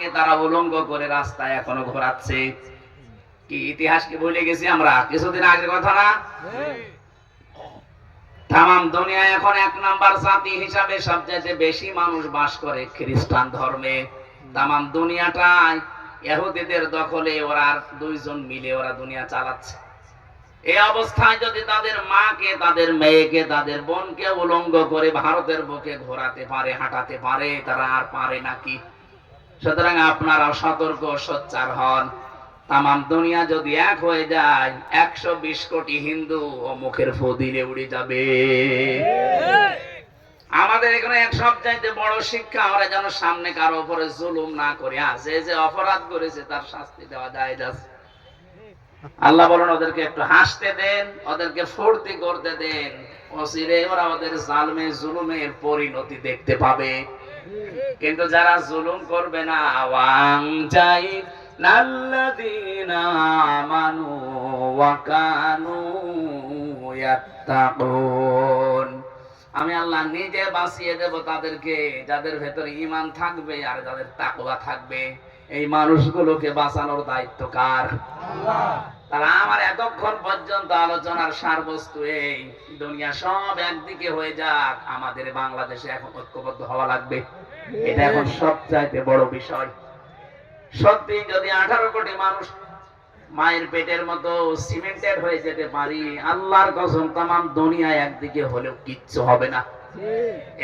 মাকে তারা উলঙ্গ করে রাস্তায় এখনো ঘোরাচ্ছে। কি ইতিহাস কি ভুলে গেছি আমরা? কিছুদিন আগের কথা না? তামাম দুনিয়ায় এখন 1 নাম্বার জাতি হিসাবে সবচেয়ে বেশি মানুষ বাস করে খ্রিস্টান ধর্মে। তামাম দুনিয়াটাই ইহুদিদের দখলে, ওরা আর 2 জন মিলে ওরা দুনিয়া চালাচ্ছে। এই অবস্থায় যদি তাদের মাকে, তাদের মেয়েকে, তাদের বোনকে উলঙ্গ করে ভারতের বুকে ঘোরাতে পারে, হাঁটাতে পারে, তারা আর পারে নাকি? সুতরাং আপনারা সতর্ক সোচ্চার হন। তামাম দুনিয়া যদি এক হয়ে যায়, 120 কোটি হিন্দু ও মুখের ফু দিলে উড়ে যাবে। আমাদের এখানে এক সবচাইতে বড় শিক্ষা, ওরা যেন সামনে কারো উপরে জুলুম না করে, যে যে অপরাধ করেছে তার শাস্তি দেওয়া যায়। আল্লাহ বলেন ওদেরকে একটু হাসতে দেন, ওদেরকে ফুর্তি করতে দেন, অচিরে ওরা ওদের জালমে জুলুমের পরিণতি দেখতে পাবে। কিন্তু যারা জুলুম করবে না, ওয়াং চাই নাল্লাযীনা আমানু ওয়া কানু ইয়াত্তাকুন, আমি আল্লাহ নিজে বাঁচিয়ে দেব তাদেরকে, যাদের ভেতরে ঈমান থাকবে আর যাদের তাকওয়া থাকবে। এই মানুষগুলোকে বাঁচানোর দায়িত্ব কার? আল্লাহ। তাহলে আমার এতক্ষণ পর্যন্ত আলোচনার সারবস্তু এই, দুনিয়া সব একদিকে হয়ে যাক, আমাদের বাংলাদেশে এখন ঐক্যবদ্ধ হওয়া লাগবে। এটা এখন সবচাইতে বড় বিষয়। সত্যি যদি 18 কোটি মানুষ মায়ের পেটের মতো সিমেন্টেড হয়ে যেতে পারি, আল্লাহর কসম তামাম দুনিয়া একদিকে হলেও কিচ্ছু হবে না।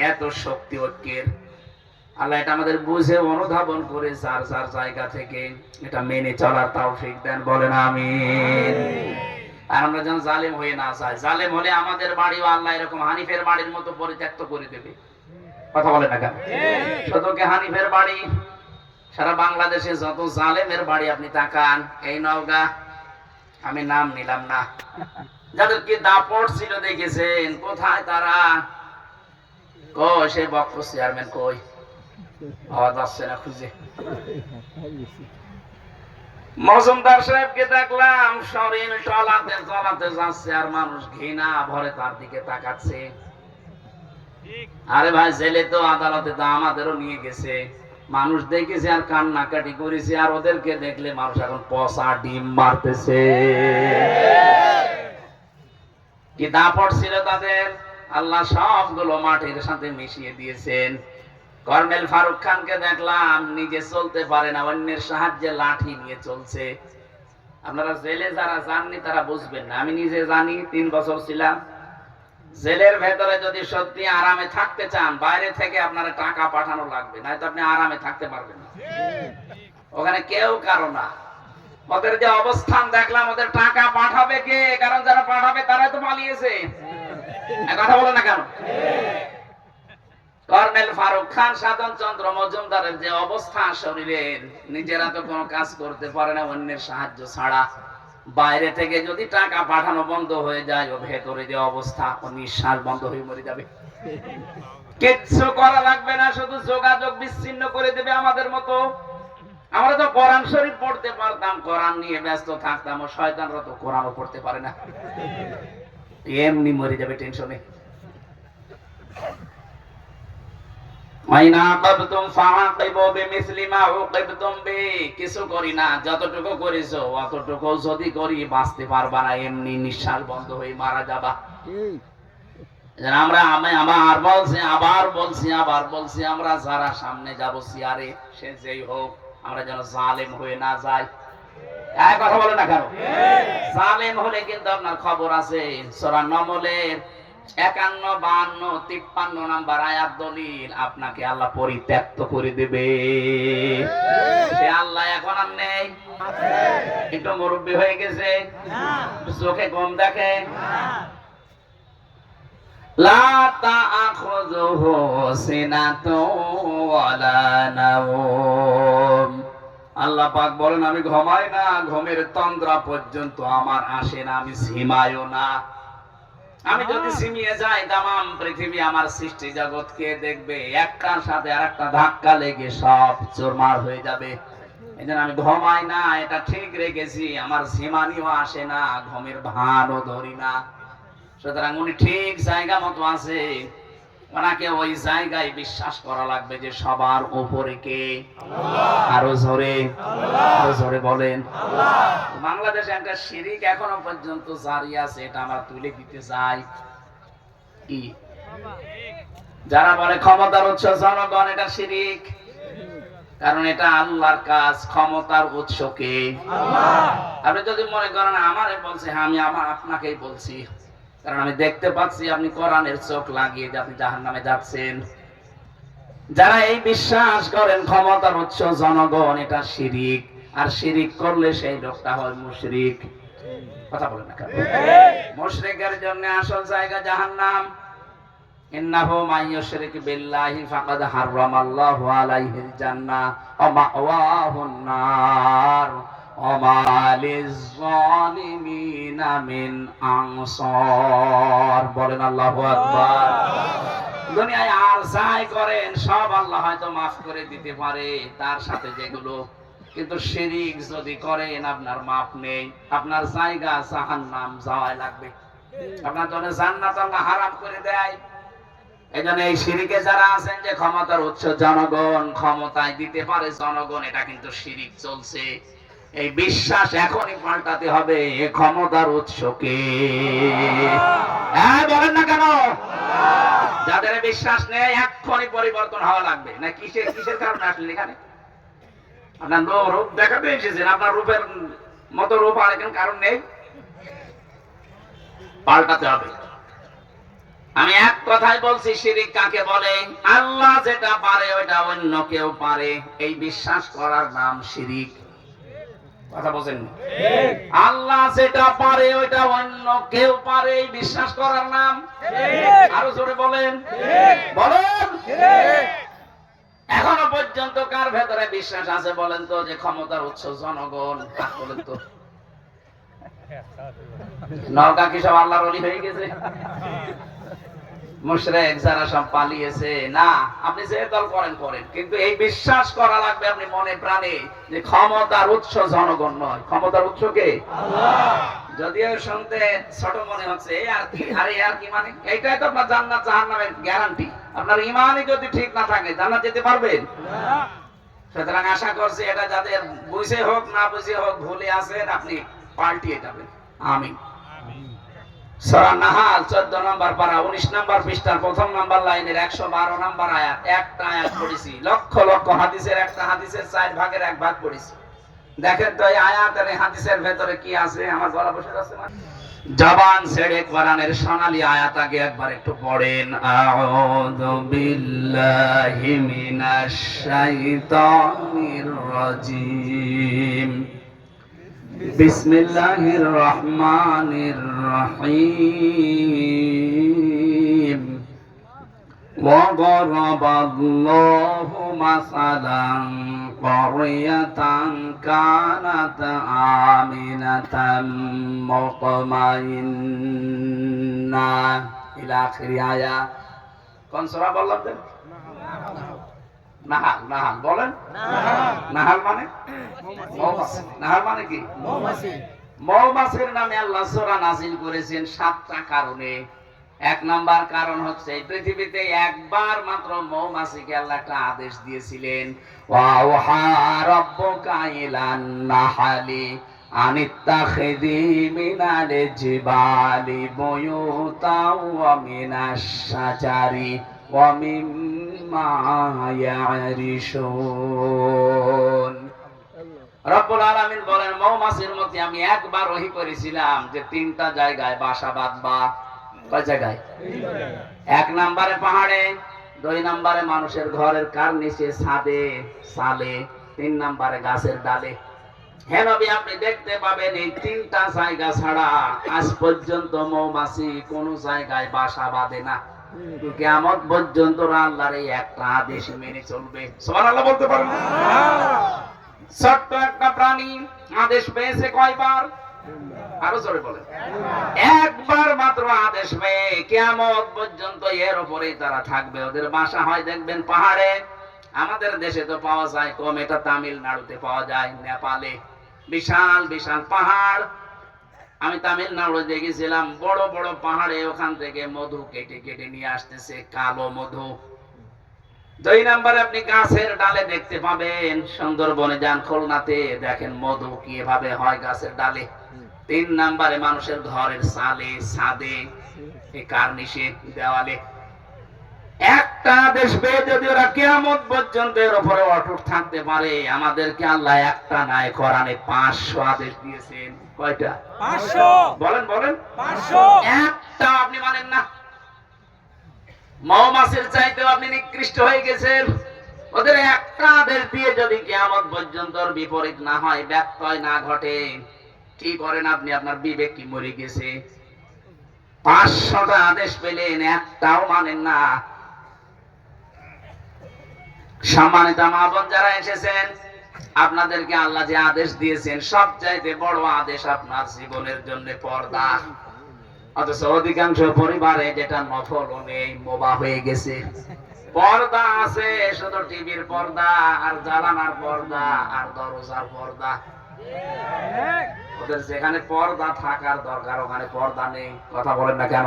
এত শক্তি ঐক্যের। আল্লাহ এটা আমাদের বুঝে অনুধাবন করে যার যার জায়গা থেকে এটা মেনে চলার তৌফিক দেন, বলেন আমিন। আর আমরা যেন জালেম হয়ে না যাই। জালেম হলে আমাদের বাড়িও আল্লাহ এরকম হানিফের বাড়ির মতো পরিত্যক্ত করে দেবে। কথা বলে না কেন? শুধু হানিফের বাড়ি, সারা বাংলাদেশে যত জালেমের বাড়ি আপনি তাকান, এই নওগাঁ, আমি নাম নিলাম না, যাদের কি দাপট ছিল দেখেছেন, কোথায় তারা? কই সে বক্স চেয়ারম্যান কই? আওয়াজ আসছে না খুঁজে। মজুমদার সাহেবকে দেখলাম শরীর টলাতে চলাতে যাচ্ছে, আর মানুষ ঘৃণা ভরে তার দিকে তাকাচ্ছে। আরে ভাই, জেলে তো আদালতে তো আমাদেরও নিয়ে গেছে, মানুষ দেখেছে আর কান্নাকাটি করেছে, আর ওদেরকে দেখলে মানুষ এখন পচা ডিম মারতেছে। কি দাপট ছিল তাদের! আল্লাহ সবগুলো মাটির সাথে মিশিয়ে দিয়েছেন। কর্নেল ফারুক খানকে দেখলাম নিজে চলতে পারে না, অন্যের সাহায্যে লাঠি নিয়ে চলছে। আপনারা জেলে যারা জাননি তারা বুঝবেন না, আমি নিজে জানি, 3 বছর ছিলাম জেলের ভেতরে। যদি সত্যি আরামে থাকতে চান, বাইরে থেকে আপনার টাকা পাঠানো লাগবে, নয়তো আপনি আরামে থাকতে পারবেন না। ওখানে কেউ কারো না। ওদের যে অবস্থান দেখলাম, ওদের টাকা পাঠাবে কে? কারণ যারা পাঠাবে তারাই তো পালিয়েছে। কথা বলে না কেন? কর্নেল ফারুক খান, সাধন চন্দ্র মজুমদারের যে অবস্থা শরীরের, নিজেরা তো কোনো কাজ করতে পারে না অন্যের সাহায্য ছাড়া। বাইরে থেকে যদি টাকা পাঠানো বন্ধ হয়ে যায়, ও ভেতরে যে অবস্থা, ও নিঃশ্বাস বন্ধ হয়ে মরে যাবে। কিচ্ছু করা লাগবে না, শুধু যোগাযোগ বিচ্ছিন্ন করে দেবে আমাদের মতো। আমরা তো কোরআন শরীফ পড়তে পারতাম, কোরআন নিয়ে ব্যস্ত থাকতাম, ও শয়তানরা তো কোরআনও পড়তে পারে না, এমনি মরে যাবে টেনশনে। কিছু করি না, যতটুকু করেছো অতটুকু যদি করি বাঁচতে পারবা না, এমনি নিঃশ্বাস বন্ধ হয়ে মারা যাবা। আমি আবার বলছি, আমরা যারা সামনে যাব চেয়ারে, সে যেই হোক, আমরা যেন জালেম হয়ে না যাই। কথা বলে না কেন? জালেম হলে কিন্তু আপনার খবর আছে। সূরা নমলের 51, 52, 53 নাম্বার আয়াত দলিল, আপনাকে আল্লাহ পরিত্যক্ত করে দেবে। সে আল্লাহ এখন আর নেই, একটু মুরব্বী হয়ে গেছে, চোখে কম দেখে। লা তাআখুযুহু সিনাতুন ওয়ালা নাওম। আল্লাহ পাক বলেন, আমি ঘুমাই না, ঘুমের তন্দ্রা পর্যন্ত আমার আসে না, আমি ঝিমাইও না। আমি যদি ঝিমিয়ে যাই, তামাম পৃথিবী আমার সৃষ্টি জগৎকে দেখবে, একটার সাথে আরেকটা ধাক্কা লেগে সব চুরমার হয়ে যাবে। এজন্য আমি ঘুমাই না, এটা ঠিক রেখেছি। আমার ঝিমানিও আসে না, ঘুমের ভানও ধরি না। সুতরাং উনি ঠিক জায়গা মতো আছে। ওনাকে ওই জায়গায় বিশ্বাস করা লাগবে যে সবার উপরে কে? আরো জোরে, আরো জোরে বলেন। বাংলাদেশে একটা শিরিক এখনো পর্যন্ত জারি আছে, এটা আমরা তুলে দিতে চাই। কি? যারা বলে ক্ষমতার উৎস জনগণ, এটা শিরিক। কারণ এটা আল্লাহর কাজ। ক্ষমতার উৎস কে? আপনি যদি মনে করেন আমারে বলছে, হ্যাঁ আমি আপনাকেই বলছি, কারণ আমি দেখতে পাচ্ছি আপনি কোরআনের চোখ লাগিয়ে আপনি জাহান্নামে যাচ্ছেন। যারা এই বিশ্বাস করেন ক্ষমতার উৎস জনগণ, এটা শিরিক। আর শিরিক করলে সেই লোকটা হয় মুশরিক। কথা বলেন না কেন? মুশরিকের জন্য আসল জায়গা জাহান্নাম। ইন্নাহু মাইয়ুশরিক বিল্লাহি ফাকাদ হারামাল্লাহু আলাইহিল জান্নাহ ওয়া মাওয়াহুন নার ওয়া মা লিয-যালিমিনা মিন আনসার। বলেন আল্লাহু আকবার। দুনিয়ায় আর যাই করেন সব আল্লাহ হয়তো মাফ করে দিতে পারে, তার সাথে যেগুলো, কিন্তু শিরিক যদি করেন আপনার মাফ নেই, আপনার জায়গা জাহান্নাম যাওয়াই লাগবে। আপনার জন্য জান্নাত আল্লাহ হারাম করে দেয়। এজন্য এই শিরিকে যারা আছেন যে ক্ষমতার উৎস জনগণ, ক্ষমতায় দিতে পারে জনগণ, এটা কিন্তু শিরিক চলছে। এই বিশ্বাস এখনই পাল্টাতে হবে। এই ক্ষমতার উৎস কে? হ্যাঁ বলেন না কেন? যাদের বিশ্বাস নেই এখনই পরিবর্তন হওয়া লাগবে। না কিসের কারণে আসলেন এখানে? আপনার রূপ দেখাতে এসেছেন, আপনার রূপের মতো রূপ আর এখানে কারণ নেই। পাল্টাতে হবে। আমি এক কথাই বলছি, শিরিক কাকে বলে? আল্লাহ যেটা পারে ওইটা অন্য কেউ পারে, এই বিশ্বাস করার নাম শিরিক। কথা বলেন? আল্লাহ যেটা পারে ওইটা অন্য কেউ পারে, এই বিশ্বাস করার নাম শিরিক। আরো জোরে বলেন, বলেন। এখনো পর্যন্ত কার ভেতরে বিশ্বাস আছে বলেন তো যে ক্ষমতার উৎস জনগণ? বলেন তো। নওগাঁ কি সব আল্লাহর ওলি হয়ে গেছে? মুশরিক যারা সব পালিয়েছে? না, আপনি যে দল করেন করেন, কিন্তু এই বিশ্বাস করা লাগবে আপনি মনে প্রাণে যে ক্ষমতার উৎস জনগণ নয়, ক্ষমতার উৎস কে? আল্লাহ। যদিও শুনতে ছোট মনে হচ্ছে, আর কি, আরে আর কি মানে? এইটাই তো আপনার জান্নাত জাহান্নামের গ্যারান্টি। আপনার ঈমানই যদি ঠিক না থাকে জান্নাত যেতে পারবেন না। সুতরাং আশা করছি এটা যাদের বুঝে হোক না বুঝে হোক ভুলে আছেন, আপনি পাল্টিয়ে যাবেন। আমিন। সূরা নাহাল 14 নম্বর পারা 19 নম্বর পৃষ্ঠার প্রথম নম্বর লাইনের 112 নম্বর আয়াত। একটা আয়াত পড়েছি, লক্ষ লক্ষ হাদিসের একটা হাদিসের 4 ভাগের 1 ভাগ পড়েছি। দেখেন তো এই আয়াতের হাদিসের ভেতরে কি আছে। আমার গলা বসে যাচ্ছে না, জবান ছেড়ে কোরআনের সোনালী আয়াত আগে একবার একটু পড়েন। আউযু বিল্লাহি মিনাশ শাইতানির রাজিম। বিসমিল্লাহির রহমানির রহিম। ওয়া দারাবাল্লাহু মাসালান ক্বরিয়াতান কানাত আমিনাতাম মুতমাইন্না ইলা আখির আয়াত। কোন সূরা বললাম তো? নাহাল। নাহাল বলেন। নাহাল মানে মৌমাছি। নাহাল মানে কি? মৌমাছি। মৌমাছির নামে আল্লাহ সূরা নাযিল করেছেন 7টা কারণে। 1 নাম্বার কারণ হচ্ছে এই পৃথিবীতে একবার মাত্র মৌমাছিকে আল্লাহ একটা আদেশ দিয়েছিলেন, ওয়া রাব্বুকা ইলান নাহালি আনিত্তাখিযি মিনাল জিবালি বুয়ুতাও ওয়া মিনাশ শাজারি ওয়া মিম্মা ইয়ারিশুন। রব্বুল আলামিন বলেন, মৌমাছির মধ্যে আমি একবার ওহী করেছিলাম যে 3টা জায়গায় বাসা বাঁধবা। কয় জায়গায়? 1 নম্বরে পাহাড়ে, 2 নম্বরে মানুষের ঘরের কার নিচে, ছাদে, সালে, 3 নম্বরে গাছের ডালে। হে নবী, আপনি দেখতে পাবেন এই 3টা জায়গা ছাড়া আজ পর্যন্ত মৌমাছি কোন জায়গায় বাসা বাঁধে না। কিয়ামত পর্যন্ত আল্লাহর এই একটা আদেশ মেনে চলবে। সুবহানাল্লাহ বলতে পারেন? ছোট্ট একটা প্রাণী আদেশ পেয়েছে কয়বার? আরো জোরে বলেন। একবার মাত্র আদেশ পেয়ে কিয়ামত পর্যন্ত এর উপরেই তারা থাকবে। ওদের বাসা হয় দেখবেন পাহাড়ে। আমাদের দেশে তো পাওয়া যায় কম, এটা তামিলনাড়ুতে পাওয়া যায়, নেপালে বিশাল বিশাল পাহাড়। আমি তামিলনাড়ু দেখেছিলাম, বড় বড় পাহাড়ে ওখান থেকে মধু কেটে কেটে নিয়ে আসতেছে, কালো মধু। 2 নম্বরে আপনি গাছের ডালে দেখতে পাবেন, সুন্দরবনে যান, খুলনাতে দেখেন মধু কিভাবে হয় গাছের ডালে। 3 নম্বরে মানুষের ঘরের চালে, ছাদে, কার্নিশে, দেওয়ালে। একটা দেশ পেয়ে যদি ওরা কিয়ামত পর্যন্ত এর উপরে অটুট থাকতে পারে, আমাদেরকে আল্লাহ একটা নাই, কোরআনে 500 আদেশ দিয়েছেন। কয়টা? 500। বলেন বলেন। 500। একটা আপনি মানেন না। মৌমাছির চাইতেও আপনি নিকৃষ্ট হয়ে গেছেন। ওদের একটা আদেশ দিয়ে যদি কিয়ামত পর্যন্ত বিপরীত না হয়, ব্যত্যয় না ঘটে, কি করেন আপনি? আপনার বিবেক কি মরে গেছে? 500টা আদেশ পেলেন, একটাও মানেন না। সম্মানিত মা বোন যারা এসেছেন, আপনাদেরকে আল্লাহ যে আদেশ দিয়েছেন, সবচাইতে বড় আদেশ আপনার জীবনের জন্য পর্দা। অথচ অধিকাংশ পরিবারে যেটা নফল নেই, মোবা হয়ে গেছে। পর্দা আছে শুধু টিভির পর্দা, আর জানালার পর্দা, আর দরজার পর্দা। ওদের যেখানে পর্দা থাকার দরকার ওখানে পর্দা নেই। কথা বলেন না কেন?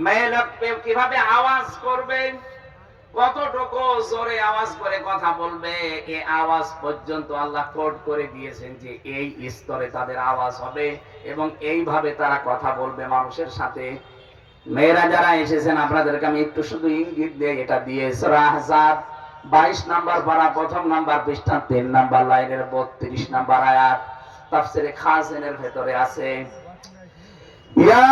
মেয়ে লোক কিভাবে আওয়াজ করবে, কতটুকু জোরে আওয়াজ করে কথা বলবে, এই আওয়াজ পর্যন্ত আল্লাহ কোড করে দিয়েছেন যে এই স্তরে তাদের আওয়াজ হবে এবং এইভাবে তারা কথা বলবে মানুষের সাথে। মেয়েরা যারা এসেছেন, আপনাদেরকে আমি একটু শুধু ইঙ্গিত দিয়ে এটা দিয়ে, সূরা আহজাব 22 নম্বর পারা 1ম নম্বর পৃষ্ঠা 3 নম্বর লাইনের 32 নম্বর আয়াত, তাফসীরে খাজিনের ভেতরে আছে। ইয়া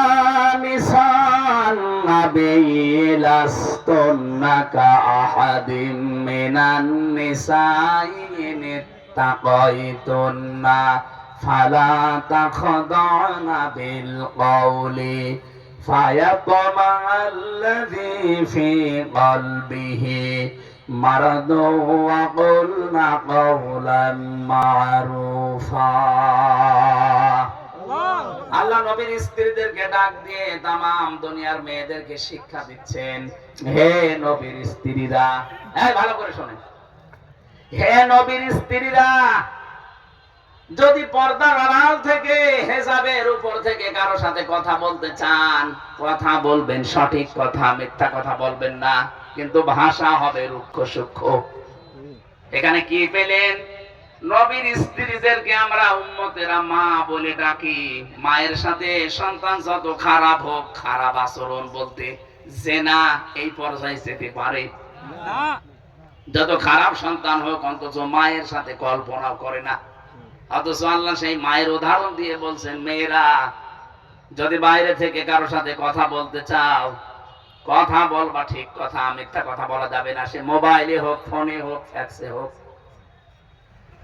নিসান নাবিয়্যি লাস্তুন্না কাআহাদিম মিনান নিসাই ইন তাকাইতুন্না ফালা তাখদা'না বিল কওলি ফায়াতমা'আল্লাযী ফী কলবিহি মারাদু ওয়া কুলনা কাওলান মা'রুফা। আল্লাহ নবীর স্ত্রীদেরকে ডাক দিয়ে তামাম দুনিয়ার মেয়েদেরকে শিক্ষা দিচ্ছেন, হে নবীর স্ত্রীরা, ভালো করে শোনেন, হে নবীর স্ত্রীরা, যদি পর্দার আড়াল থেকে, হেজাবের উপর থেকে কারো সাথে কথা বলতে চান, কথা বলবেন সঠিক কথা, মিথ্যা কথা বলবেন না, কিন্তু ভাষা হবে রুক্ষ সূক্ষ্ম। এখানে কি পেলেন? নবীর স্ত্রীদেরকে আমরা উম্মতেরা মা বলে ডাকি। মায়ের সাথে সন্তান যত খারাপ হোক, খারাপ আচরণ বলতে জেনা এই পর্যায়ে যেতে পারে না। যত খারাপ সন্তান হোক, অন্তত মায়ের সাথে কল্পনাও করে না। অথচ আল্লাহ সেই মায়ের উদাহরণ দিয়ে বলছেন, মেয়েরা যদি বাইরে থেকে কারো সাথে কথা বলতে চাও, কথা বলবা ঠিক কথা, মিথ্যা কথা বলা যাবে না, সে মোবাইলে হোক, ফোনে হোক, ফ্যাক্সে হোক।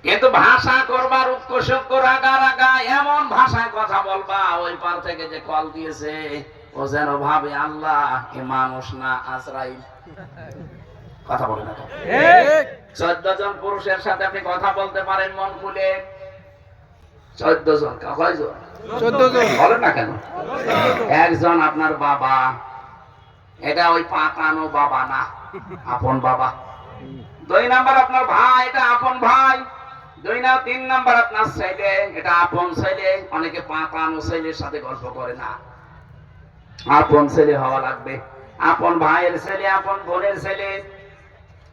কিন্তু ভাষা করবা রুক্ষ সূক্ষ্ম, রাগা রাগা, এমন ভাষায় কথা বলবা ওই পার থেকে যে কল দিয়েছে ও যেন ভাবে আল্লাহ এ মানুষ না আজরাইল। কথা বলে না? 14 জন পুরুষের সাথে আপনি কথা বলতে পারেন মন খুলে। 14 জন, কয়জন? 14 জন। বলেন না কেন? একজন আপনার বাবা, এটা ওই পাকানো বাবা না, আপন বাবা। 2 নাম্বার আপনার ভাই, এটা আপন ভাই। 3 নাম্বার আপনার ছেলে, এটা আপন ছেলে। অনেকে পাকানো ছেলের সাথে গল্প করে না, আপন ছেলে হওয়া লাগবে। আপন ভাইয়ের ছেলে, আপন বোনের ছেলে।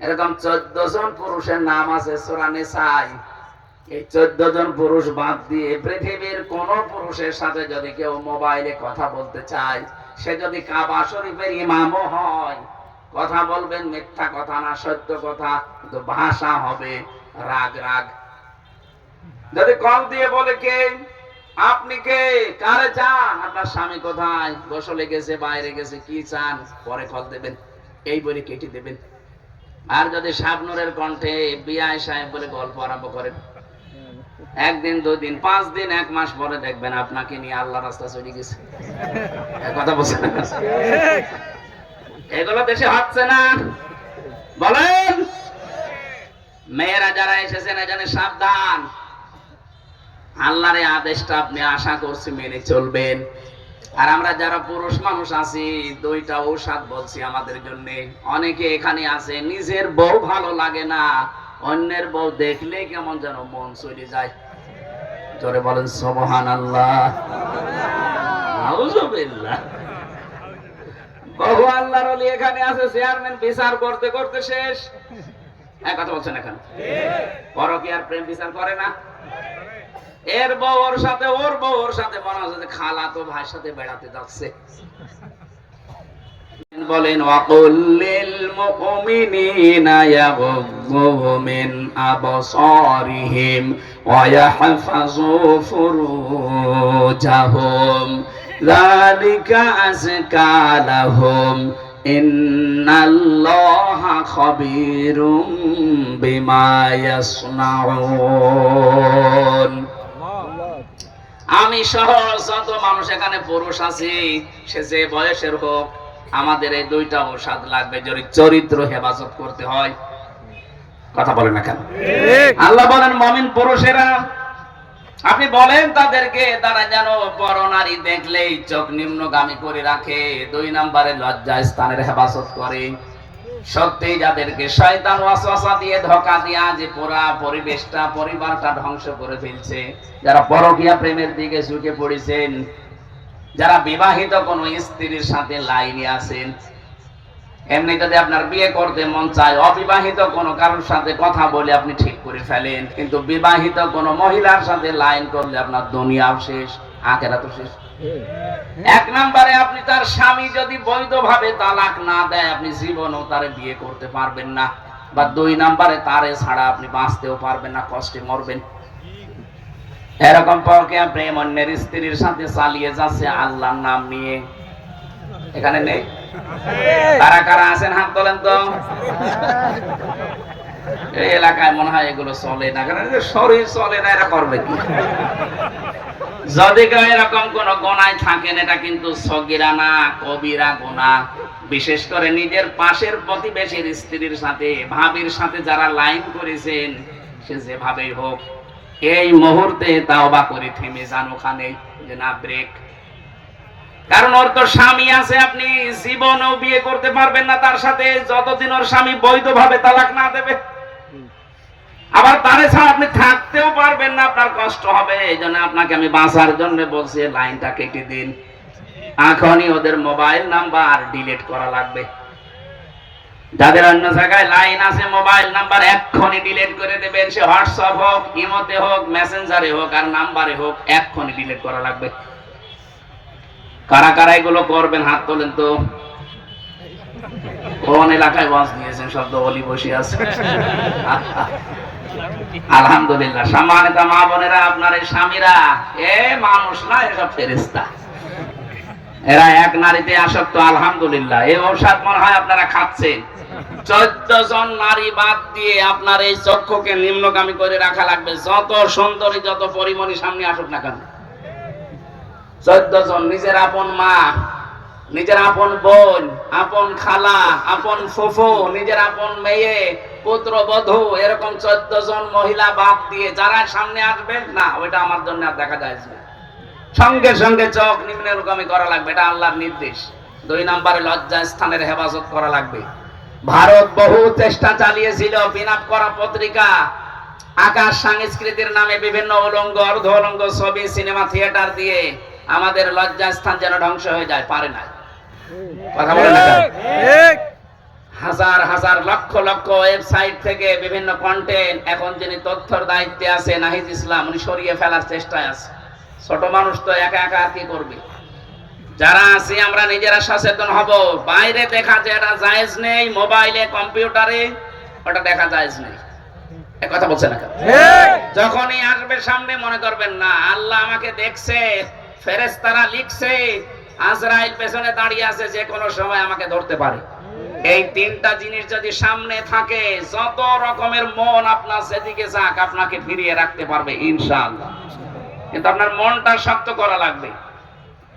এরকম 14 জন পুরুষের নাম আছে সূরা নিসাই। এই 14 জন পুরুষ বাদ দিয়ে পৃথিবীর কোন পুরুষের সাথে যদি কেউ মোবাইলে কথা বলতে চায়, সে যদি কাবা শরীফের ইমামও হয়, কথা বলবেন মিথ্যা কথা না, সত্য কথা, কিন্তু ভাষা হবে রাগ রাগ। যদি কল দিয়ে বলে কে আপনি, কে, কারে চান, আপনার স্বামী কোথায়, গোসলে গেছে, বাইরে গেছে, কি চান, পরে কল দেবেন, এই বলে কেটে দেবেন। আর যদি শাবনুরের কণ্ঠে বিআই সাহেব বলে গল্প আরম্ভ করেন, 1 দিন 2 দিন 5 দিন 1 মাস পরে দেখবেন আপনাকে নিয়ে আল্লাহ রাস্তা চলে গেছে। কথা বলছেন? এগুলো দেশে হচ্ছে না, বলেন? মেয়েরা যারা এসেছেন এখানে সাবধান, আল্লাহর এই আদেশটা আপনি আশা করছি মেনে চলবেন। আর আমরা যারা পুরুষ মানুষ আছি, 2টা ঔষধ বলছি আমাদের জন্য। অনেকে এখানে আছে নিজের বউ ভালো লাগে না, অন্যের বউ দেখলে কেমন যেন মন চলে যায়। জোরে বলেন সুবহানাল্লাহ। আউযুবিল্লাহ। বহু আল্লাহর ওলি এখানে আছে, চেয়ারম্যান বিচার করতে করতে শেষ। এক কথা বলছেন এখন, পরকীয়ার প্রেম বিচার করে না? এর বউ ওর সাথে, ওর বউ ওর সাথে, মনে হচ্ছে যে খালাতো ভাইয়ের সাথে বেড়াতে যাচ্ছে। বলেন ওয়াকুল লিল মুমিনিনা ইয়াগুযু মিন আবসারিহিম ওয়া ইয়াহফাযু ফুরুজাহুম যালিকা আযকা লাহুম ইন্নাল্লাহা খাবীরুম বিমা ইয়াসনাউন। আমি সহ যত মানুষ এখানে পুরুষ আছি, সে যে বয়সের হোক, আমাদের এই দুইটা ঔষধ লাগবে যদি চরিত্র হেফাজত করতে হয়। কথা বলেন না কেন? আল্লাহ বলেন মুমিন পুরুষেরা, আপনি বলেন তাদেরকে তারা যেন পরনারী দেখলেই চোখ নিম্নগামী করে রাখে, 2 নম্বরে লজ্জা স্থানের হেফাজত করে। সত্যি যাদেরকে শয়তান ওয়াসওয়াসা দিয়ে ধোঁকা দিয়ে যে পুরা পরিবেশটা, পরিবারটা ধ্বংস করে ফেলছে, যারা পরকীয়া প্রেমের দিকে ঝুঁকে পড়েছেন, যারা বিবাহিত কোন স্ত্রীর সাথে লাইনে আছেন, এমনি যদি আপনার বিয়ে করতে মন চায়, অবিবাহিত কোন কারোর সাথে কথা বলে আপনি ঠিক করে ফেলেন, কিন্তু বিবাহিত কোন মহিলার সাথে লাইন করলে আপনার দুনিয়াও শেষ, আখিরাতও শেষ। 1 নম্বরে আপনি তার স্বামী যদি বৈধভাবে তালাক না দেয়, আপনি জীবনও তারে বিয়ে করতে পারবেন না, বা 2 নম্বরে তারে ছাড়া আপনি বাঁচতেও পারবেন না, কষ্টে মরবেন। এরকম পরকীয়া প্রেম অন্যের স্ত্রীর সাথে চালিয়ে যাচ্ছে আল্লাহর নাম নিয়ে, এখানে নেই? কারা কারা আছেন হাত তোলেন তো। এই এলাকায় মনে হয় এগুলো চলে না, কারণ শরীর চলে না, এরা করবে কি? যদি কেউ এরকম কোন গোনায় থাকেন, এটা কিন্তু সগীরা না, কবিরা গুনাহ। বিশেষ করে নিজের পাশের প্রতিবেশীর স্ত্রীর সাথে, ভাবির সাথে যারা লাইন করেছেন, সে যেভাবেই হোক এই মুহূর্তে তাওবা করে থেমে যান ওখানে, যে না ব্রেক। কারণ ওর তো স্বামী আছে, আপনি জীবনেও বিয়ে করতে পারবেন না তার সাথে যতদিন ওর স্বামী বৈধভাবে তালাক না দেবে। আবার তারে ছাড়া আপনি থাকতেও পারবেন না, আপনার কষ্ট হবে। এই জন্য আপনাকে আমি বাঁচার জন্য বলছি, লাইনটা কেটে দিন। এখনই ওদের মোবাইল নাম্বার ডিলিট করা লাগবে। যাদের অন্য জায়গায় লাইন আছে, মোবাইল নাম্বার এক্ষুনি ডিলিট করে দেবেন। সে হোয়াটসঅ্যাপ হোক, ইমোতে হোক, মেসেঞ্জারে হোক, আর নাম্বারে হোক, এক্ষুনি ডিলিট করা লাগবে। কারা কারা এগুলো করবেন হাত তোলেন তো। কোন এলাকায় বাস দিয়েছেন, শব্দ বলি বসে আছে। আলহামদুলিল্লাহ। সম্মানিত মা বোনেরা, আপনার এই স্বামীরা এ মানুষ না, এসব ফেরেশতা। এরা এক নারীতে আসক্ত। আলহামদুলিল্লাহ। এই ঔষধ মনে হয় আপনারা খাচ্ছেন। 14 জন নারী বাদ দিয়ে আপনার এই চক্ষুকে নিম্নগামী করে রাখা লাগবে, যত সুন্দরী যত পরিমণি সামনে আসুক না কেন। 14 জন, নিজের আপন মা, নিজের আপন বোন, আপন খালা, আপন ফুফু, নিজের আপন মেয়ে, পুত্র বধূ, এরকম 14 জন মহিলা বাদ দিয়ে যারা সামনে আসবেন না, ওইটা আমার জন্য আর দেখা যায় না। সঙ্গে সঙ্গে চোখ নিম্নগামী করা লাগবে, এটা আল্লাহর নির্দেশ। 2 নম্বরে লজ্জা স্থানের হেফাজত করা লাগবে। ভারত বহু চেষ্টা চালিয়েছিল, বিনাপ করা পত্রিকা, আকাশ সংস্কৃতির নামে বিভিন্ন উলঙ্গ অর্ধ উলঙ্গ ছবি, সিনেমা, থিয়েটার দিয়ে আমাদের লজ্জা স্থান যেন ধ্বংস হয়ে যায়, পারে না। কথা বলেন না? হাজার হাজার লক্ষ লক্ষ ওয়েবসাইট থেকে বিভিন্ন কন্টেন্ট এখন যিনি তথ্যর দায়িত্বে আছে, নাহিদ ইসলাম, উনি সরিয়ে ফেলার চেষ্টায় আছে। ছোট মানুষ তো একা একা আর কি করবে। যারা আছি আমরা নিজেরা সচেতন হব। বাইরে দেখা যায় এটা জায়েজ নেই, মোবাইলে কম্পিউটারে ওটা দেখা জায়েজ নেই। এক কথা বলছে না? যখনই আসবে সামনে মনে করবেন না আল্লাহ আমাকে দেখছে, ফেরেশতারা লিখছে, আজরাইল পেছনে দাঁড়িয়ে আছে, যে কোনো সময় আমাকে ধরতে পারে। এই 3টা জিনিস যদি সামনে থাকে, যত রকমের মন আপনার সেদিকে যাক, আপনাকে ফিরিয়ে রাখতে পারবে ইনশাআল্লাহ। কিন্তু আপনার মনটা শক্ত করা লাগবে।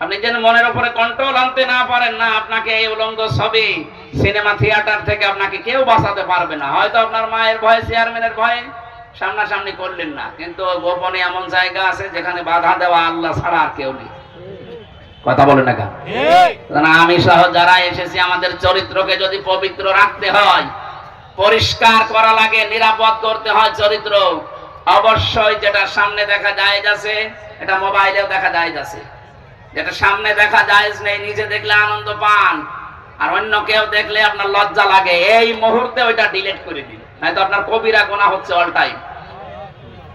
আপনি যেন মনের উপরে কন্ট্রোল আনতে না পারেন না, আপনাকে এই উলঙ্গ ছবি, সিনেমা, থিয়েটার থেকে আপনাকে কেউ বাঁচাতে পারবে না। হয়তো আপনার মায়ের ভয়ে, চেয়ারম্যানের ভয়ে সামনাসামনি করলেন না, কিন্তু গোপনে এমন জায়গা আছে যেখানে বাধা দেওয়া আল্লাহ ছাড়া আর কেউ নেই। কথা বলে না কেন? আমি সহ যারা এসেছি, আমাদের চরিত্রকে যদি পবিত্র রাখতে হয়, পরিষ্কার করা লাগে, নিরাপদ করতে হয় চরিত্র। অবশ্যই যেটা সামনে দেখা যায় আছে, এটা মোবাইলেও দেখা যায় আছে। যেটা সামনে দেখা যায় নেই, নিজে দেখলে আনন্দ পান, আর অন্য কেউ দেখলে আপনার লজ্জা লাগে, এই মুহূর্তে ওইটা ডিলিট করে দিন, নয়তো আপনার কবিরা গুনাহ হচ্ছে অল টাইম।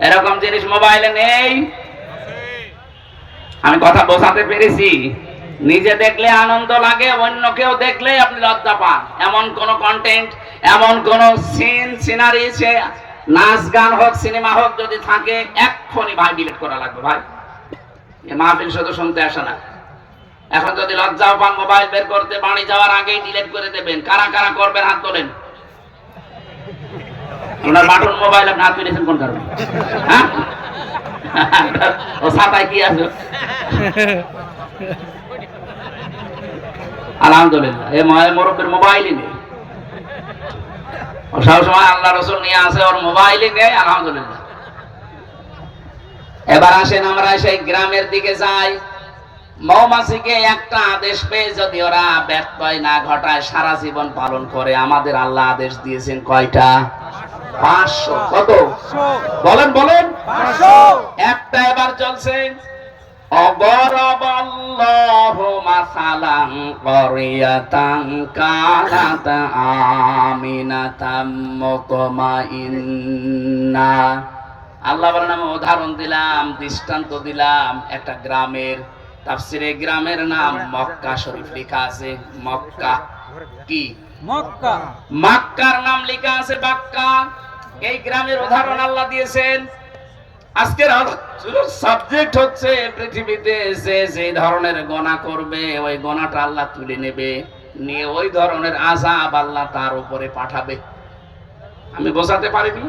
এরকম জিনিস মোবাইলে নেই। আমি কথা বোঝাতে পেরেছি? নিজে দেখলে আনন্দ লাগে, অন্য কেউ দেখলে আপনি লজ্জা পান। এমন কোন কন্টেন্ট, এমন কোন সিন সিনারি, সে নাচ গান হোক, সিনেমা হোক, যদি থাকে এক্ষুনি ভাই ডিলিট করা লাগবে। ভাই এ মাহফিল শুধু শুনতে আসে না। এখন যদি লজ্জাও পান, মোবাইল বের করতে বাড়ি যাওয়ার আগেই ডিলিট করে দেবেন। কারা কারা করবেন হাত তোলেন। আপনার বাটন মোবাইল আপনি হাত তুলেছেন কোন কারণে? হ্যাঁ, ও ছাতায় কি আছে? আলহামদুলিল্লাহ, এই মুরব্বীর মোবাইলই নেই। ও সবসময় আল্লাহ রসুল নিয়ে আসে, ওর মোবাইলই নেই। আলহামদুলিল্লাহ। এবার আসেন আমরা সেই গ্রামের দিকে যাই। মৌমাছিকে একটা আদেশ পেয়ে যদি ওরা ব্যত্যয় না ঘটায়, সারা জীবন পালন করে। আমাদের আল্লাহ আদেশ দিয়েছেন কয়টা? 500। কত বলেন বলেন? 500। একটা এবার চলছে। অবরাবাল্লাহু মাসালান ক্বরিয়াতান কানাত আমিনাতাম মুতমাইন্না। আল্লাহ বলেন, আমি উদাহরণ দিলাম, দৃষ্টান্ত দিলাম একটা গ্রামের। তাফসিরে গ্রামের নাম মক্কা শরীফ লেখা আছে। মক্কা কি? মক্কা। মক্কার নাম লেখা আছে বাক্কা। এই গ্রামের উদাহরণ আল্লাহ দিয়েছেন। আজকের সাবজেক্ট হচ্ছে পৃথিবীতে যে ধরনের গুনাহ করবে, ওই গুনাহটা আল্লাহ তুলে নেবে, নিয়ে ওই ধরনের আযাব আল্লাহ তার উপরে পাঠাবে। আমি বোঝাতে পারিনি?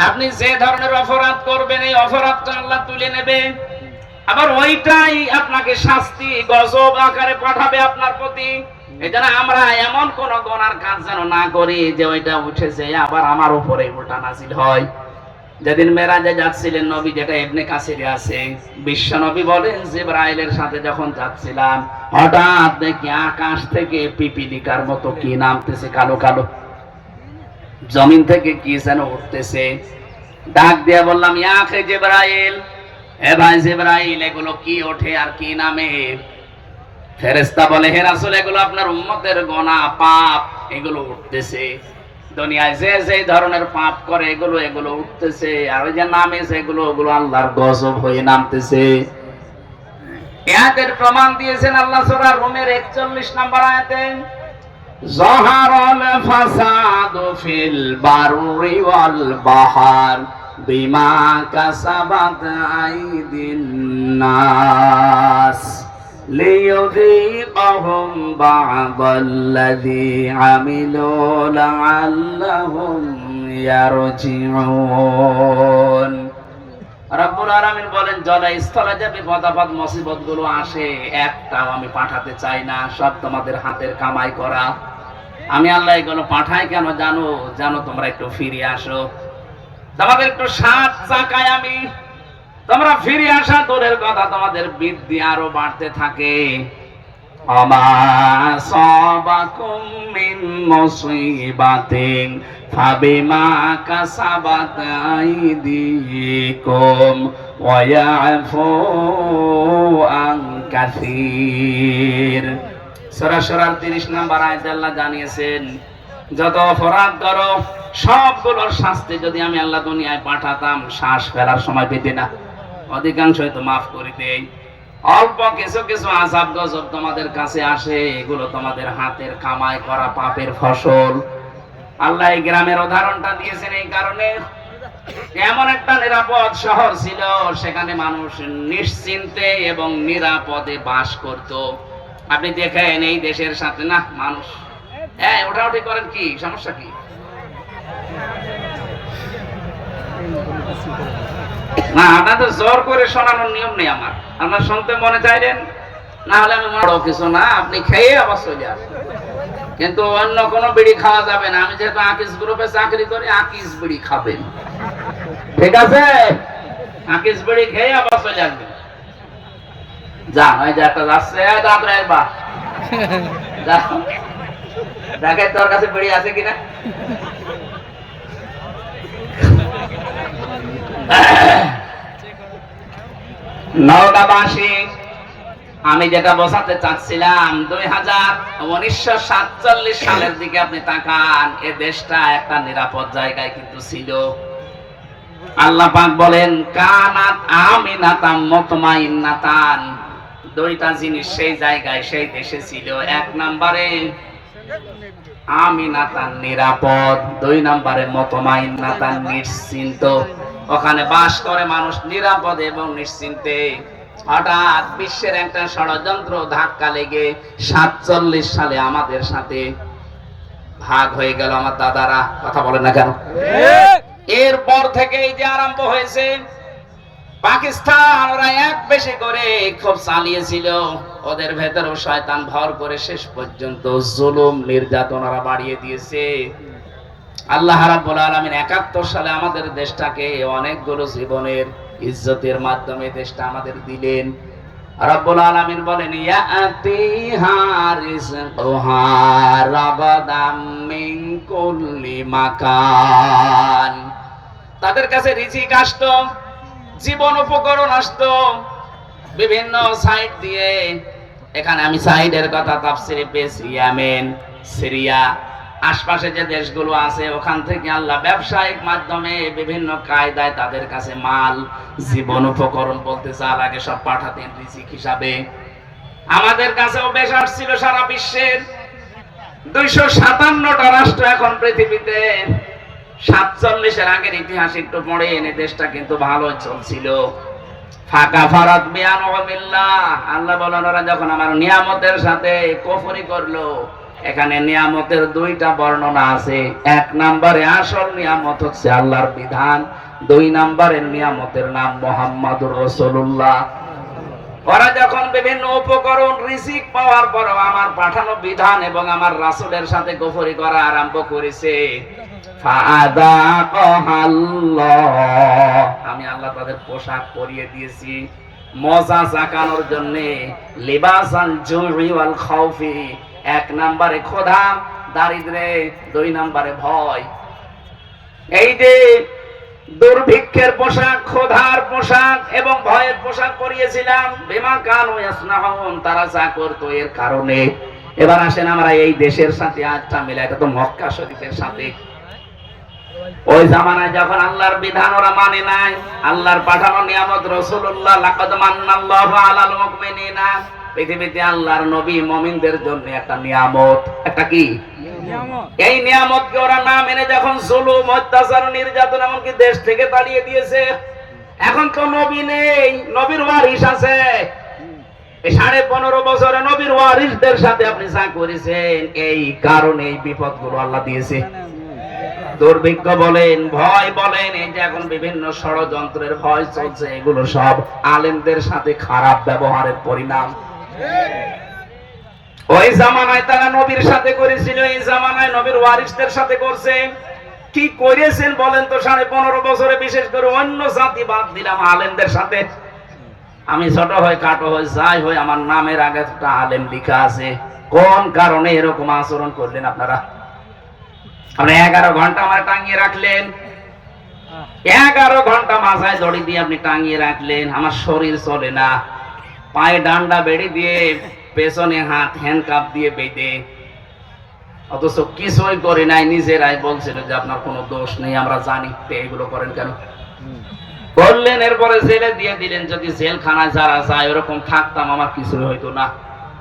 আপনি যে ধরনের অপরাধ করবেন, এই অপরাধটা আল্লাহ তুলে নেবে, আবার ওইটাই আপনাকে শাস্তি গজব আকারে পাঠাবে আপনার প্রতি। এজন্য আমরা এমন কোন গুনার কাজ যেন না করি যে ওইটা উঠেছে আবার আমার উপরে উল্টা নাযিল হয়। যেদিন মেরাজে যাচ্ছিলেন নবী, যেটা ইবনে কাসিরে আছে, বিশ্ব নবী বলেন, জিবরাইলের সাথে যখন যাচ্ছিলাম, হঠাৎ দেখি আকাশ থেকে পিপিলিকার মতো কি নামতেছে, কালো কালো, জমিন থেকে কি যেন উঠতেছে। ডাক দিয়ে বললাম, ইয়া আখি জিবরাইল, এ ভাই জিবরাইল, এগুলো কি ওঠে আর কি নামে? ফেরেশতা বলে, হে রাসূল, এগুলো আপনার উম্মতের গুনাহ, পাপ, এগুলো উঠতেছে। দুনিয়ায় যে যে ধরনের পাপ করে এগুলো এগুলো উঠতেছে, আর ওই যে নামেছে এগুলো, ওগুলো আল্লাহর গজব হয়ে নামতেছে। এর প্রমাণ দিয়েছেন আল্লাহ সূরা রুমের 41 নম্বর আয়াতে, যাহারাল ফাসাদু ফিল বাররি ওয়াল বাহর বিমা কাসাবাত আইদিন নাস লিয়ুযীকাহুম বা'দাল্লাযী আমিলু লা'আল্লাহুম ইয়ারজিউন। রব্বুল আলামিন বলেন, জলস্থলে যে বিপদ-আপদ মুসিবতগুলো আসে, একটাও আমি পাঠাতে চাই না, সব তোমাদের হাতের কামাই করা। আমি আল্লাহ এগুলো পাঠাই কেন জানো? জানো তোমরা একটু ফিরে আসো, তোমাদের একটু সাত চাকায় আমি, তোমরা ফিরে আসা দূরের কথা, তোমাদের বৃদ্ধি আরো বাড়তে থাকে। আমা সাবাকুম মিন মুসিবাতিন ফাবিমা কাসাবাত আইদিকুম ওয়া ইয়াফু আন কাসীর। সূরা শুরার 30 নম্বর আয়াতে আল্লাহ জানিয়েছেন, যত অপরাধ করো সবগুলোর শাস্তি যদি আমি আল্লাহ দুনিয়ায় পাঠাতাম, শ্বাস ফেলার সময় পেতে না, অধিকাংশই তো মাফ করে দেই। অল্প কিছু কিছু আযাব গজব তোমাদের কাছে আসে, এগুলো তোমাদের হাতের কামাই করা পাপের ফসল। আল্লাহ এই গ্রামের উদাহরণটা দিয়েছেন এই কারণে, এমন একটা নিরাপদ শহর ছিল, সেখানে মানুষ নিশ্চিন্তে এবং নিরাপদে বাস করত। আপনি দেখেন এই দেশের সাথে না, মানুষ ওঠাউঠি করেন, কি সমস্যা? কি না, আপনাদের জোর করে শোনানোর নিয়ম নেই আমার, আপনার শুনতে মনে চাইলেন, না হলে আমি বড় কিছু না, আপনি খেয়ে আবার চলে আসেন। কিন্তু অন্য কোনো বিড়ি খাওয়া যাবে না। আমি যেহেতু আকিস গ্রুপে চাকরি করি, আকিস বিড়ি খাবেন, ঠিক আছে? আকিস বিড়ি খেয়ে আবার চলে আসবেন। যান, ওই যে একটা যাচ্ছে, দেখে তোর কাছে বিড়ি আছে কিনা। নওগাঁবাসী, আমি যেটা বোঝাতে চাচ্ছিলাম 1947 সালের দিকে আপনি তাকান, এ দেশটা একটা নিরাপদ জায়গায় কিন্তু ছিল। আল্লাহ পাক বলেন কানাত আমিনাতাম মুতমাইন্নাতান, দুইটা জিনিস সেই জায়গায় সেই দেশে ছিল। এক নম্বরে আমিনাতান নিরাপদ, দুই নম্বরে মুতমাইন্নাতান নিশ্চিন্ত। ওখানে বাস করে মানুষ নিরাপদ এবং নিশ্চিন্তে। হঠাৎ বিশ্বের একটা ষড়যন্ত্র ধাক্কা লেগে 47 সালে আমাদের সাথে ভাগ হয়ে গেল। আমার দাদারা কথা বলেন না কেন? এরপর থেকে এই যে আরম্ভ হয়েছে পাকিস্তান, ওরা এক বেশি করে খুব চালিয়েছিল, ওদের ভেতরেও শয়তান ভর করে শেষ পর্যন্ত জুলুম নির্যাতন ওরা বাড়িয়ে দিয়েছে। আল্লাহ রাব্বুল আলামিন 71 সালে আমাদের দেশটাকে অনেকগুলো জীবনের ইজ্জতের মাধ্যমে দেশটা আমাদের দিলেন। রাব্বুল আলামিন বলেন ইয়াতিহা রিজকুহা রাগাদাম মিন কুল্লি মাকান, তাদের কাছে রিজিক আসতো, জীবন উপকরণ আসতো বিভিন্ন সাইড দিয়ে। এখানে আমি সাইডের কথা তাফসিরে পেয়েছি, ইয়েমেন, সিরিয়া, আশপাশে যে দেশগুলো আছে ওখান থেকে আল্লাহ ব্যবসায়িক মাধ্যমে বিভিন্ন কায়দায় তাদের কাছে মাল, জীবন উপকরণ বলতে যা লাগে সব পাঠাতেন রিজিক হিসাবে। আমাদের কাছেও বেশ আসছিল সারা বিশ্বের 257টা রাষ্ট্র এখন পৃথিবীতে। 47-এর আগের ইতিহাস একটু পড়ে এনে দেশটা কিন্তু ভালো চলছিল। ফাঁকা ফারাত বিআনওয়ামিল্লাহ, আল্লাহ বলেন ওরা যখন আমার নিয়ামতের সাথে কুফরি করলো। এখানে নিয়ামতের দুইটা বর্ণনা আছে। এক নম্বরে আসল নিয়ামত হচ্ছে আল্লাহর বিধান, দুই নম্বরের নিয়ামতের নাম মুহাম্মাদুর রাসূলুল্লাহ। ওরা যখন বিভিন্ন উপকরণ রিজিক পাওয়ার পর আমার পাঠানো বিধান এবং আমার রাসূলের সাথে কুফরি করা আরম্ভ করেছে, আমি আল্লাহ তাদের পোশাক পরিয়ে দিয়েছি মজা চাকানোর জন্য। লিবাসাল জুই ওয়াল খাউফি, এক নম্বরে ক্ষুধা দারিদ্রে, দুই নম্বরে ভয়। এই যে দুর্ভিক্ষের পোশাক, ক্ষুধার পোশাক এবং ভয়ের পোশাক পরিয়েছিলাম, বিমা কানু ইয়াসনাউন, তারা যা করতো এর কারণে। এবার আসেন আমরা এই দেশের সাথে আজটা মিলে, এটা তো মক্কা শরীফের সাথে। ওই জামানায় যখন আল্লাহর বিধান ওরা মানে নাই, আল্লাহর পাঠানো নিয়ামত রাসূলুল্লাহ, লাকাদ মান্নাল্লাহু আলাল মুমিনিনা, পৃথিবীতে আল্লাহর নবী মুমিনদের জন্য একটা নিয়ামত। একটা কি নিয়ামত? এই নিয়ামতকে ওরা না মেনে যখন জুলুম, অত্যাচার, নির্যাতন এমনকি দেশ থেকে তাড়িয়ে দিয়েছে। এখন তো নবী নেই, নবীর ওয়ারিস আছে। এই 15.5 বছরে নবীর ওয়ারিসদের সাথে আপনি যা করেছেন, এই কারণে এই বিপদগুলো আল্লাহ দিয়েছে। দুর্ভিক্ষ বলেন, ভয় বলেন, এই যে এখন বিভিন্ন ষড়যন্ত্রের ভয় চলছে, এগুলো সব আলেমদের সাথে খারাপ ব্যবহারের পরিণাম। ওই জামানায় তারা নবীর সাথে করেছিল, এই জামানায় নবীর ওয়ারিসদের সাথে করছে। কি করেছেন বলেন তো? 15.5 বছরে বিশেষ করে অন্য জাতি বাদ দিলাম, আলেমদের সাথে। আমি ছোট হই, কাটো হই, যাই হই, আমার নামের আগে একটা আলেম লেখা আছে। কোন কারণে এরকম আচরণ করলেন আপনারা? আপনি 11 ঘন্টা আমার টাঙিয়ে রাখলেন, 11 ঘন্টা মাথায় দড়ি দিয়ে আপনি টাঙিয়ে রাখলেন, আমার শরীর চলে না, পায়ে ডান্ডা বেড়ে দিয়ে, পেছনে হাত হ্যান্ডকাপ দিয়ে বেঁধে, অথচ কিছুই করে নাই। নিজেরাই বলছিল যে আপনার কোনো দোষ নেই, আমরা জানি, এগুলো করেন কেন বললেন। এরপরে জেলে দিয়ে দিলেন। যদি জেলখানায় যারা যায় ওরকম থাকতাম আমার কিছু হইতো না।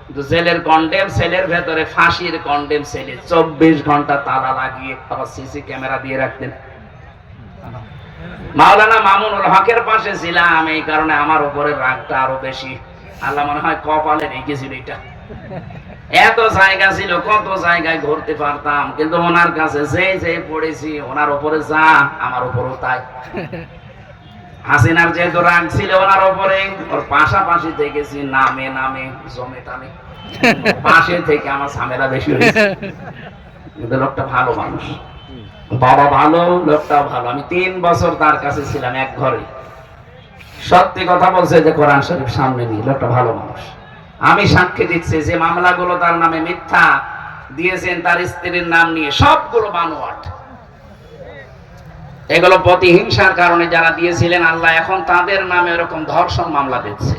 কিন্তু জেলের কন্ডেম সেলের ভেতরে, ফাঁসির কন্ডেম সেলে 24 ঘন্টা তালা লাগিয়ে আবার সিসি ক্যামেরা দিয়ে রাখতেন। মাওলানা মামুনুল হকের পাশে ছিলাম, এই কারণে আমার উপরে রাগটা আরো বেশি। আল্লাহ মনে হয় কপালে রেখেছিল এটা। এত জায়গা ছিল, কত জায়গায় ঘুরতে পারতাম, কিন্তু ওনার কাছে যে পড়েছি, ওনার উপরে যা আমার উপরও তাই। হাসিনার যেহেতু রাগ ছিল ওনার উপরে, ওর পাশাপাশি দেখেছি নামে নামে জমে টানে, পাশে থেকে আমার ঝামেলা বেশি হয়েছে। কিন্তু লোকটা ভালো মানুষ, বাবা ভালো, লোকটা ভালো। আমি 3 বছর তার কাছে ছিলাম এক ঘরে। সত্যি কথা বলছে যে কোরআন শরীফ সামনে নিয়ে, লোকটা ভালো মানুষ। আমি সাক্ষী দিচ্ছি যে মামলাগুলো তার নামে মিথ্যা দিয়েছেন, তার স্ত্রীর নাম নিয়ে, সবগুলো বানোয়াট। এগুলো প্রতিহিংসার কারণে যারা দিয়েছিলেন, আল্লাহ এখন তাদের নামে এরকম ধর্ষণ মামলা দিচ্ছে।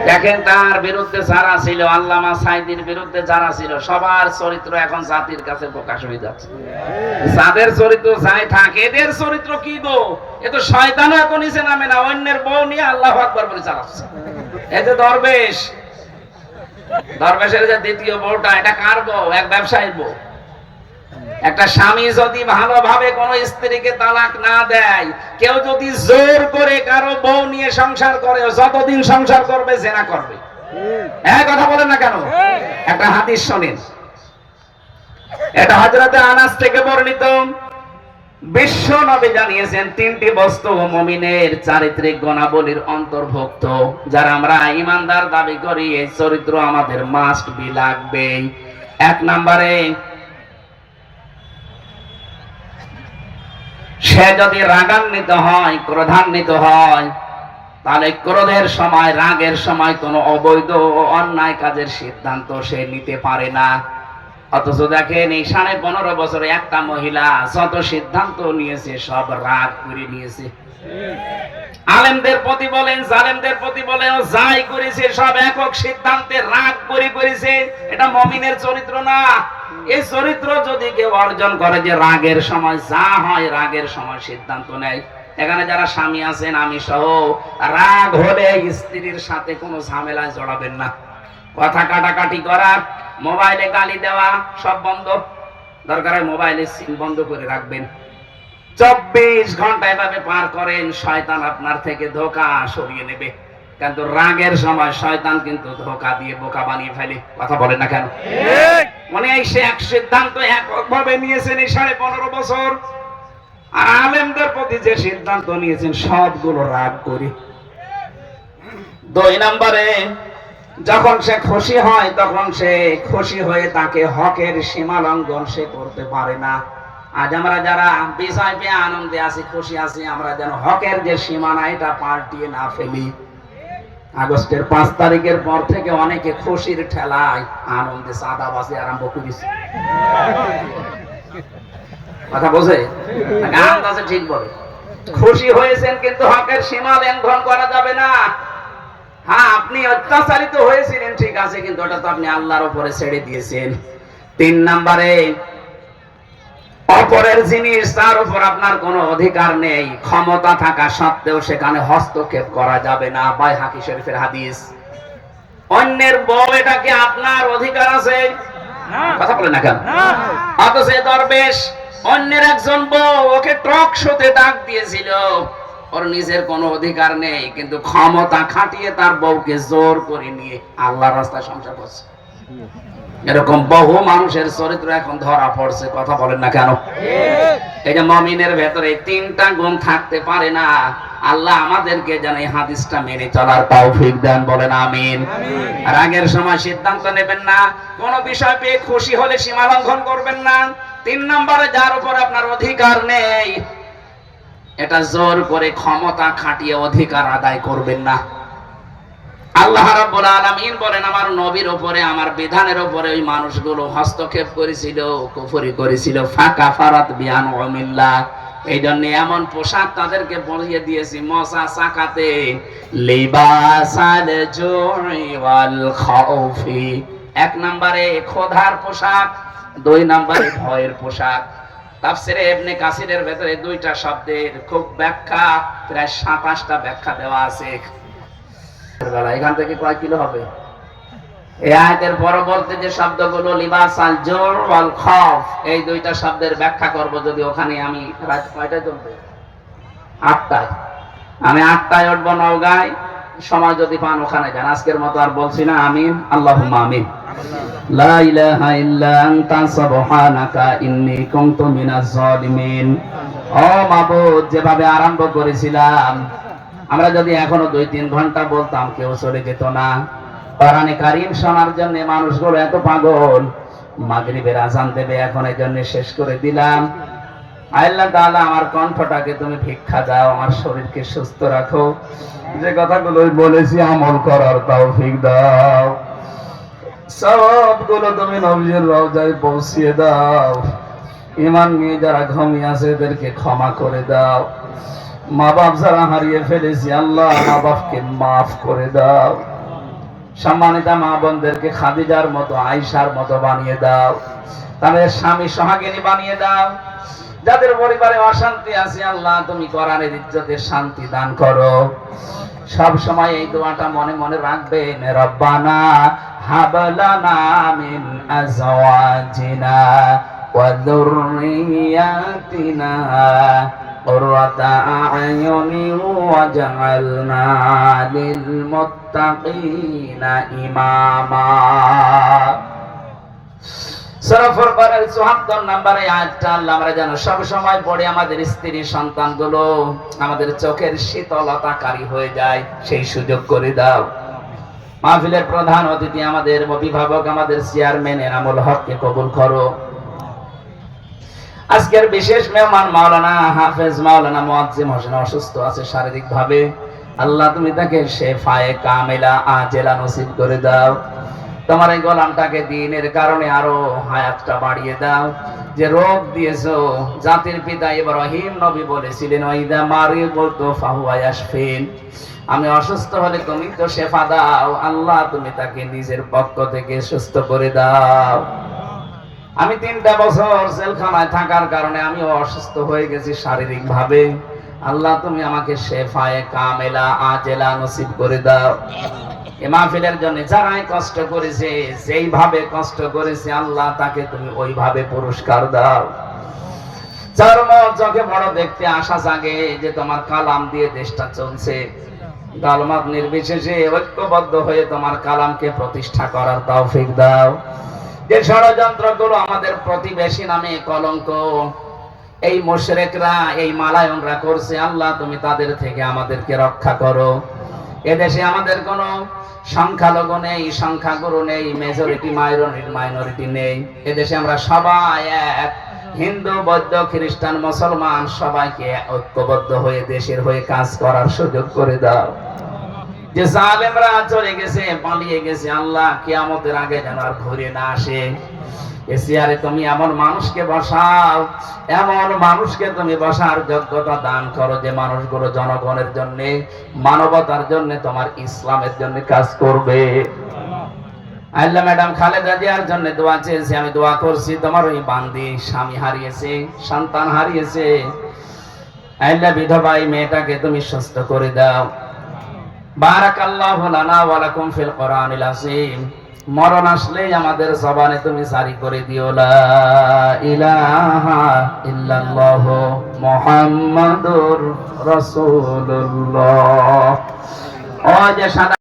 দেখেন তার বিরুদ্ধে যারা ছিল, আল্লামা সাইদির বিরুদ্ধে যারা ছিল, সবার চরিত্র এখন জাতির কাছে প্রকাশ হয়ে যাচ্ছে। যাদের চরিত্র যাই থাকে, এদের চরিত্র কি গো, এ তো শয়তানও এত নিচে নামে না, অন্যের বউ নিয়ে আল্লাহু আকবার বলে চালাচ্ছে। এতে দরবেশ, দরবেশের যে দ্বিতীয় বউটা, এটা কার বউ? এক ব্যবসায়ীর বউ। একটা স্বামী যদি ভালোভাবে কোন স্ত্রীকে তালাক না দেয়, কেউ যদি জোর করে কারো বউ নিয়ে সংসার করে, যতদিন সংসার করবে জেনা করবে। এক কথা বলেন না কেন? একটা হাদিস শোনেন, এটা হযরতে আনাস থেকে বর্ণিত। বিশ্ব নবী জানিয়েছেন, তিনটি বস্তু মুমিনের চারিত্রিক গুণাবলীর অন্তর্ভুক্ত। যারা আমরা ঈমানদার দাবি করি, এই চরিত্র আমাদের মাস্ট বি লাগবে। এক নম্বরে, সে যদি রাগান্বিত হয়, ক্রোধান্বিত হয়, তাহলে ক্রোধের সময়, রাগের সময় কোনো অবৈধ ও অন্যায় কাজের সিদ্ধান্ত সে নিতে পারে না। অথচ দেখেন, এই 15.5 বছরে একটা মহিলা যত সিদ্ধান্ত নিয়েছে সব রাগ করে নিয়েছে। আলেমদের প্রতি বলেন, জালেমদের প্রতি বলেন, যাই করেছে সব একক সিদ্ধান্তে রাগ করে করেছে। এটা মুমিনের চরিত্র না। এই চরিত্র যদি কেউ অর্জন করে, যে রাগের সময় যা হয় রাগের সময় সিদ্ধান্ত নেয়। এখানে যারা স্বামী আছেন, আমি সহ, রাগ হলে স্ত্রীর সাথে কোনো ঝামেলায় জড়াবেন না। কথা কাটাকাটি করা, মোবাইলে গালি দেওয়া সব বন্ধ। দরকার হয় মোবাইলের সিম বন্ধ করে রাখবেন। 24 ঘন্টা এভাবে পার করেন, শয়তান আপনার থেকে ধোঁকা সরিয়ে নেবে। কিন্তু রাগের সময় শয়তান কিন্তু ধোঁকা দিয়ে বোকা বানিয়ে ফেলে। কথা বলেন না কেন? মনে হয় সে এক সিদ্ধান্ত এককভাবে নিয়েছেন এই 15.5 বছর, আর আলেমদের প্রতি যে সিদ্ধান্ত নিয়েছেন সবগুলো রাগ করে। 2 নম্বরে, যখন সে খুশি হয়, তখন সে খুশি হয়ে তাকে হকের সীমা লঙ্ঘন সে করতে পারে না। আজ আমরা যারা বিষয় পেয়ে আনন্দে আছি, খুশি আছি, আমরা যেন হকের যে সীমানা এটা পাল্টিয়ে না ফেলি। আগস্টের 5 তারিখের পর থেকে অনেকে খুশির ঠেলায় আনন্দে চাঁদাবাজি আরম্ভ করেছে। কথা বোঝে? গান আছে ঠিক বলে। খুশি হয়েছেন, কিন্তু হকের সীমা লঙ্ঘন করা যাবে না। হ্যাঁ, আপনি অত্যাচারিত হয়েছিলেন ঠিক আছে, কিন্তু ওটা তো আপনি আল্লাহর উপরে ছেড়ে দিয়েছেন। 3 নম্বরে, অপরের জিনিস তার উপর আপনার কোনো অধিকার নেই, ক্ষমতা থাকা সত্ত্বেও সেখানে হস্তক্ষেপ করা যাবে না। বাইহাকি শরীফের হাদিস। অন্যের বউ, এটা কি আপনার অধিকার আছে? কথা বলেন না কেন? অথচ দরবেশ অন্যের একজন বউ ওকে টক শোতে ডাক দিয়েছিল। ওর নিজের কোনো অধিকার নেই, কিন্তু ক্ষমতা খাটিয়ে তার বউকে জোর করে নিয়ে আল্লাহর রাস্তায় সংসার করছে। এরকম বহু মানুষের চরিত্র এখন ধরা পড়ছে। কথা বলেন না কেন? এই যে মুমিনের ভেতরে 3টা গুণ থাকতে পারে না। আল্লাহ আমাদেরকে যেন এই হাদিসটা মেনে চলার তৌফিক দেন, বলেন আমিন। রাগের সময় সিদ্ধান্ত নেবেন না, কোন বিষয় পেয়ে খুশি হলে সীমা লঙ্ঘন করবেন না। 3 নম্বরে, যার উপর আপনার অধিকার নেই, এটা জোর করে ক্ষমতা খাটিয়ে অধিকার আদায় করবেন না। আল্লাহ রাব্বুল আলামিন বলেন, আমার নবীর উপরে, আমার বিধানের উপরে ওই মানুষগুলো হস্তক্ষেপ করেছিল, কুফরি করেছিল। ফাকাফারাত বিআনউমিল্লাহ। এই জন্য এমন পোশাক তাদেরকে পরিয়ে দিয়েছি, মশা সাকাতে লিবাসাল জুই ওয়াল খাউফি। 1 নম্বরে ক্ষুধার পোশাক, 2 নম্বরে ভয়ের পোশাক। তাফসিরে ইবনে কাসিরের ভেতরে 2টা শব্দের খুব ব্যাখ্যা, প্রায় 27টা ব্যাখ্যা দেওয়া আছে। এখান থেকে কয় কিলো হবে? এই আয়াতের পরবর্তী যে শব্দগুলো, লিবাসাল জুর ওয়াল খাউফ, এই 2টা শব্দের ব্যাখ্যা করব। যদি ওখানে আমি রাত কয়টায় চলবে? 8টায়। আমি 8টায় উঠবো নওগাঁয়। সময় যদি পান ওখানে যান। আজকের মতো আর বলছি না। আমিন, আল্লাহুম্মা আমিন। লা ইলাহা ইল্লা আনতা সুবহানাকা ইন্নী কুনতু মিনাজ জালিমিন। ও মাবুদ, যেভাবে আরম্ভ করেছিলাম, আমরা যদি এখনো 2-3 ঘন্টা বলতাম, কেউ চলে যেত না। কোরআনে কারীম শোনার জন্য মানুষগুলো এত পাগল। মাগরিবের আযান দেবে এখন, এই জন্য শেষ করে দিলাম। আল্লাহ তাআলা আমার কণ্ঠটাকে তুমি ভিক্ষা দাও, আমার শরীরকে সুস্থ রাখো, যে কথাগুলো বলেছি আমল করার তৌফিক দাও। সবগুলো তুমি নবীর রওজায় পৌঁছিয়ে দাও। ঈমান নিয়ে যারা ঘুমিয়ে আছে এদেরকে ক্ষমা করে দাও। মা বাপ যারা হারিয়ে ফেলেছি আল্লাহ মা বাপকে মাফ করে দাও। সম্মানিতা মা বোনদেরকে খাদিজার মতো আয়েশার মতো বানিয়ে দাও, তাদের স্বামী সোহাগিনী বানিয়ে দাও। যাদের পরিবারে অশান্তি আছে আল্লাহ তুমি কোরআনের ইজ্জতের শান্তি দান করো। সব সময় এই দোয়াটা মনে মনে রাখবেন, রব্বানা হাবলানা মিন আজওয়াজিনা ওয়া যুররিয়াতিনা কুররাতা আ'য়ুনিন ওয়াজআলনা লিল মুত্তাকিনা ইমামা। সূরা ফুরকানের ৭৪ নম্বরে আয়াতটা আল্লাহ আমরা যেন সব সময় পড়ে আমাদের স্ত্রী সন্তানগুলো আমাদের চোখের শীতলতাকারী হয়ে যায়, সেই সুযোগ করে দাও। মাহফিলের প্রধান অতিথি আমাদের অভিভাবক আমাদের চেয়ারম্যান এনামুল হককে কবুল করো। আজকের বিশেষ মেহমান মাওলানা হাফেজ মাওলানা মুয়াজ্জিম হোসেন অসুস্থ আছে শারীরিক ভাবে, আল্লাহ তুমি তাকে শেফায়ে কামিলা আজেলা নসিব করে দাও। তোমার এই গোলামটাকে দ্বীনের কারণে আরো হায়াতটা বাড়িয়ে দাও। যে রোগ দিয়েছো, জাতির পিতা ইব্রাহিম নবী বলেছিলেন ওয়াইদা মারিদতু ফাহুয়া ইয়াশফিন, আমি অসুস্থ হলে তুমি তো শেফা দাও। আল্লাহ তুমি তাকে নিজের পক্ষ থেকে সুস্থ করে দাও। আমি 3টা বছর জেলখানায় থাকার কারণে আমিও অসুস্থ হয়ে গেছি শারীরিক ভাবে, আল্লাহ তুমি আমাকে শেফায়ে কামিলা আজেলা নসিব করে দাও। এই মাহফিলের জন্য যারাই কষ্ট করেছে, যেইভাবে কষ্ট করেছে আল্লাহ তাকে তুমি ওইভাবে পুরস্কার দাও। যার চোখে বড় দেখতে আশা জাগে যে তোমার কালাম দিয়ে দেশটা চলছে, কালমাত নির্বিশেষে ঐক্যবদ্ধ হয়ে তোমার কালামকে প্রতিষ্ঠা করার তৌফিক দাও। যে ষড়যন্ত্রগুলো আমাদের প্রতিবেশী নামে কলঙ্ক এই মুশরিকরা এই মালায়নরা করছে, আল্লাহ তুমি তাদের থেকে আমাদেরকে রক্ষা করো। এদেশে আমাদের কোনো সংখ্যালঘু নেই, সংখ্যাগুরু নেই, মেজরিটি মাইনরিটি নেই। এদেশে আমরা সবাই এক, হিন্দু বৌদ্ধ খ্রিস্টান মুসলমান সবাইকে ঐক্যবদ্ধ হয়ে দেশের হয়ে কাজ করার সুযোগ করে দাও। যে জালেমরা চলে গেছে, পালিয়ে গেছে, আল্লাহ কিয়ামতের আগে যেন আর ঘুরে না আসে। এসিয়ারে তুমি এমন মানুষকে বসাও, এমন মানুষকে তুমি বসার যোগ্যতা দান করো যে মানুষগুলো জনগণের জন্য, মানবতার জন্য, তোমার ইসলামের জন্য কাজ করবে। আল্লাহ ম্যাডাম খালেদা জিয়ার জন্য দোয়া চেয়েছি, আমি দোয়া করছি তোমার ওই বান্দি স্বামী হারিয়েছে, সন্তান হারিয়েছে, আল্লাহ বিধবা এই মেয়েটাকে তুমি সুস্থ করে দাও। বারাকাল্লাহু লানা ওয়া লাকুম ফিল কোরআনিল আযীম। মরণ আসলেই আমাদের জবানে তুমি জারি করে দিও লা ইলাহা ইল্লাল্লাহু মুহাম্মাদুর রাসূলুল্লাহ। ও যে